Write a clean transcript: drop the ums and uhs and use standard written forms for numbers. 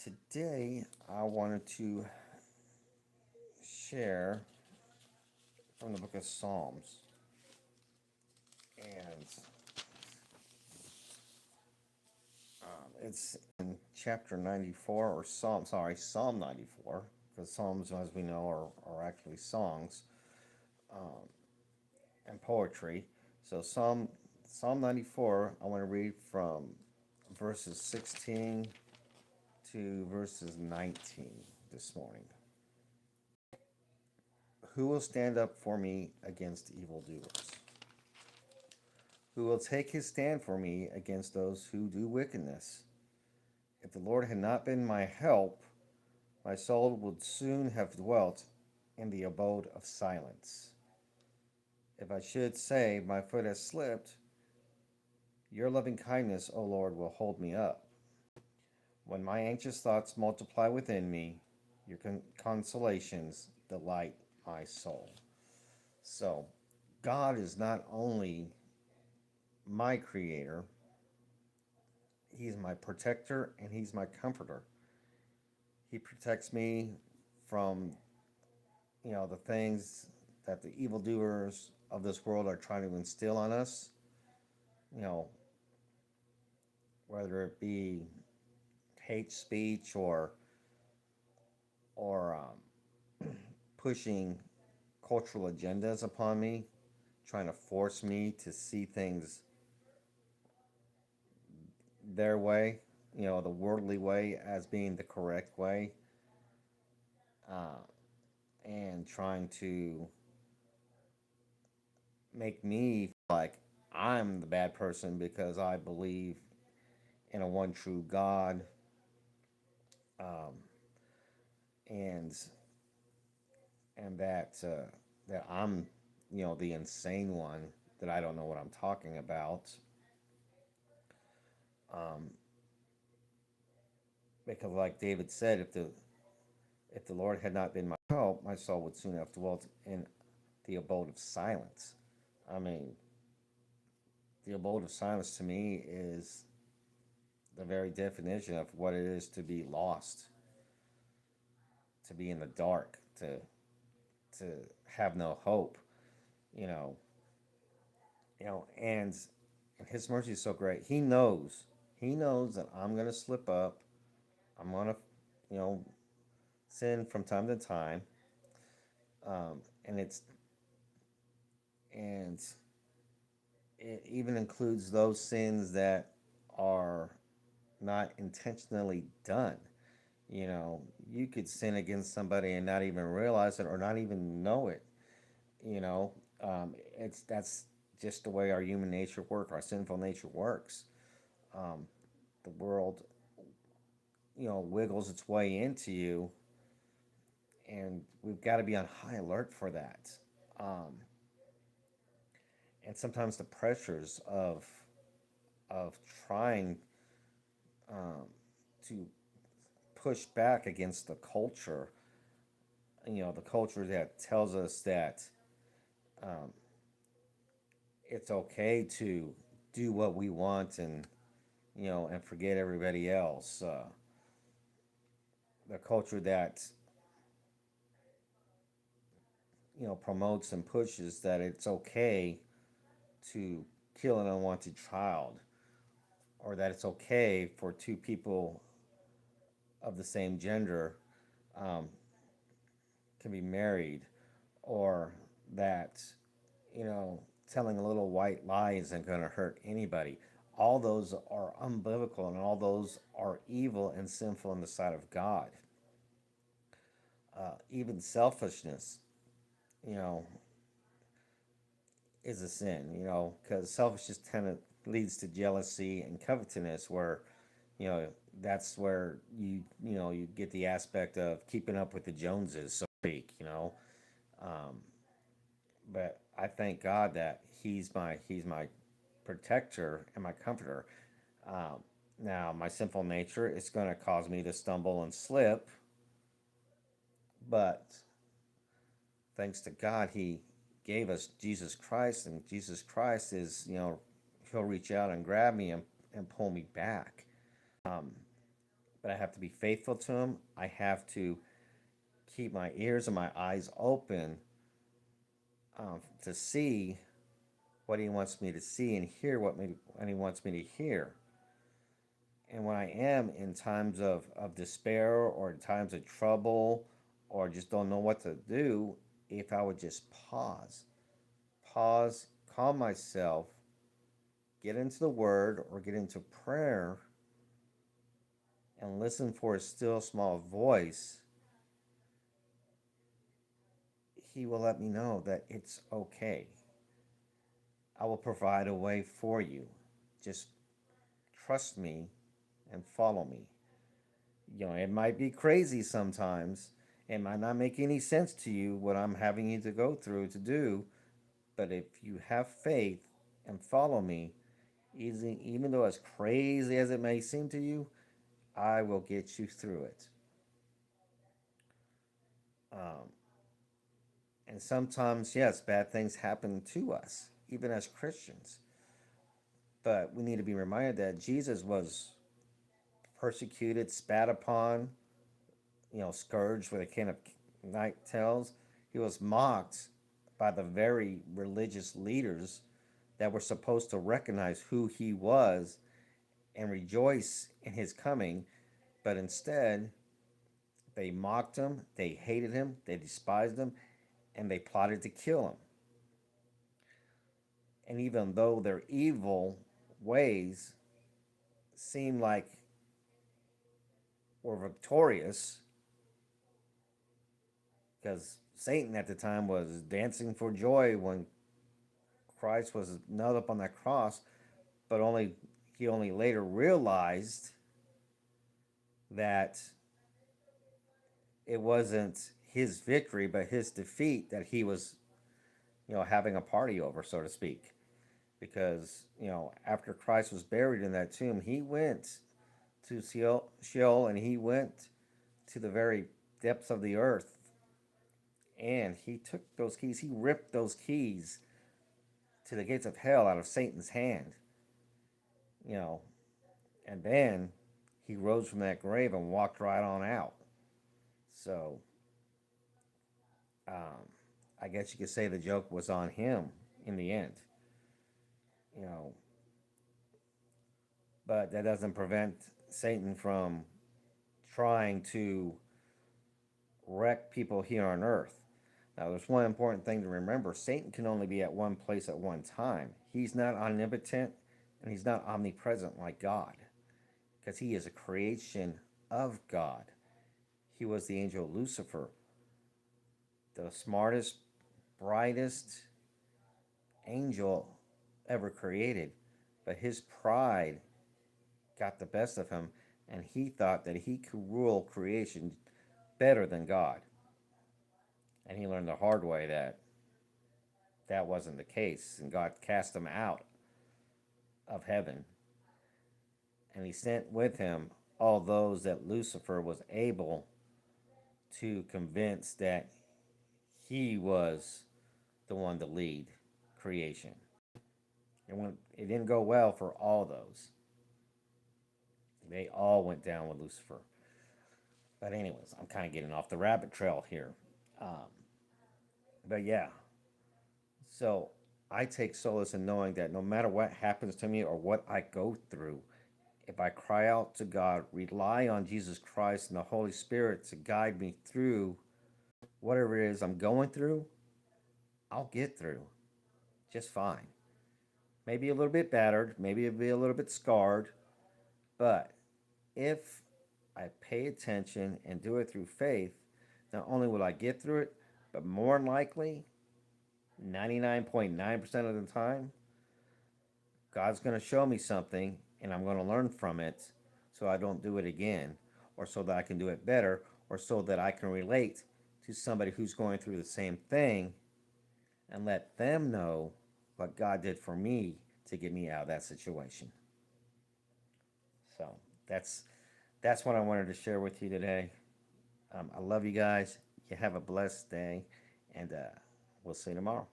Today, I wanted to share from the book of Psalms, and it's in chapter 94, or Psalm 94, because Psalms, as we know, are actually songs and poetry. So, Psalm 94, I want to read from verses 16 to verses 19 this morning. Who will stand up for me against evildoers? Who will take his stand for me against those who do wickedness? If the Lord had not been my help, my soul would soon have dwelt in the abode of silence. If I should say, my foot has slipped, your loving kindness, O Lord, will hold me up. When my anxious thoughts multiply within me, your consolations delight my soul. So, God is not only my creator, He's my protector and He's my comforter. He protects me from, the things that the evildoers of this world are trying to instill on us. You know, whether it be hate speech or pushing cultural agendas upon me, trying to force me to see things their way, the worldly way as being the correct way, uh, and trying to make me feel like I'm the bad person because I believe in a one true God, um, and that I'm the insane one, that I don't know what I'm talking about, um, because like David said, if the Lord had not been my help, my soul would soon have dwelt in the abode of silence. I mean, the abode of silence to me is the very definition of what it is to be lost, to be in the dark, to have no hope, you know, and His mercy is so great. He knows that I'm gonna slip up. I'm gonna, you know, sin from time to time, and and it even includes those sins that are not intentionally done. You could sin against somebody and not even realize it or not even know it. You know, it's that's just the way our human nature works. Our sinful nature works. Um, the world, wiggles its way into you, and we've got to be on high alert for that. Um, and sometimes the pressures of trying um, to push back against the culture, the culture that tells us that um, it's okay to do what we want and forget everybody else. The culture that promotes and pushes that it's okay to kill an unwanted child, or that it's okay for two people of the same gender um, can be married, or that you know telling a little white lie isn't going to hurt anybody. All those are unbiblical, and all those are evil and sinful in the sight of God. Even selfishness, you know, is a sin. Because selfishness tend to leads to jealousy and covetousness, where you know that's where you get the aspect of keeping up with the Joneses, so to speak. Um, but I thank God that He's my protector and my comforter. Um, Now, my sinful nature is going to cause me to stumble and slip, but thanks to God, He gave us Jesus Christ, and Jesus Christ He'll reach out and grab me and pull me back. Um, but I have to be faithful to Him. I have to keep my ears and my eyes open to see what He wants me to see and hear what He wants me to hear. And when I am in times of despair or in times of trouble or just don't know what to do, if I would just pause, calm myself, get into the Word or get into prayer and listen for His still small voice, He will let me know that it's okay. I will provide a way for you. Just trust me and follow me. It might be crazy sometimes. It might not make any sense to you what I'm having you to go through to do, but if you have faith and follow me, even though as crazy as it may seem to you, I will get you through it. Um, and sometimes, yes, bad things happen to us, even as Christians. But we need to be reminded that Jesus was persecuted, spat upon, scourged with a can of night tails. He was mocked by the very religious leaders that were supposed to recognize who he was and rejoice in his coming, but instead they mocked him, they hated him, they despised him, and they plotted to kill him. And even though their evil ways seemed like were victorious, because Satan at the time was dancing for joy when Christ was nailed up on that cross, but he only later realized that it wasn't his victory but his defeat that he was, having a party over, so to speak. Because, after Christ was buried in that tomb, he went to Sheol and he went to the very depths of the earth and he took those keys, he ripped those keys to the gates of hell out of Satan's hand, you know, and then he rose from that grave and walked right on out. So, um, I guess you could say the joke was on him in the end, you know, but that doesn't prevent Satan from trying to wreck people here on earth. Now, there's one important thing to remember: Satan can only be at one place at one time. He's not omnipotent and he's not omnipresent like God, because he is a creation of God. He was the angel Lucifer, the smartest, brightest angel ever created. But his pride got the best of him, and he thought that he could rule creation better than God. And he learned the hard way that that wasn't the case, and God cast him out of heaven. And he sent with him all those that Lucifer was able to convince that he was the one to lead creation. It didn't go well for all those. They all went down with Lucifer. But anyways, I'm kind of getting off the rabbit trail here. Um, but yeah, so I take solace in knowing that no matter what happens to me or what I go through, if I cry out to God, rely on Jesus Christ and the Holy Spirit to guide me through whatever it is I'm going through, I'll get through just fine. Maybe a little bit battered, maybe it'll be a little bit scarred, but if I pay attention and do it through faith, not only will I get through it, but more than likely, 99.9% of the time, God's going to show me something and I'm going to learn from it so I don't do it again, or so that I can do it better, or so that I can relate to somebody who's going through the same thing and let them know what God did for me to get me out of that situation. So that's that's what I wanted to share with you today. I love you guys. You have a blessed day, and we'll see you tomorrow.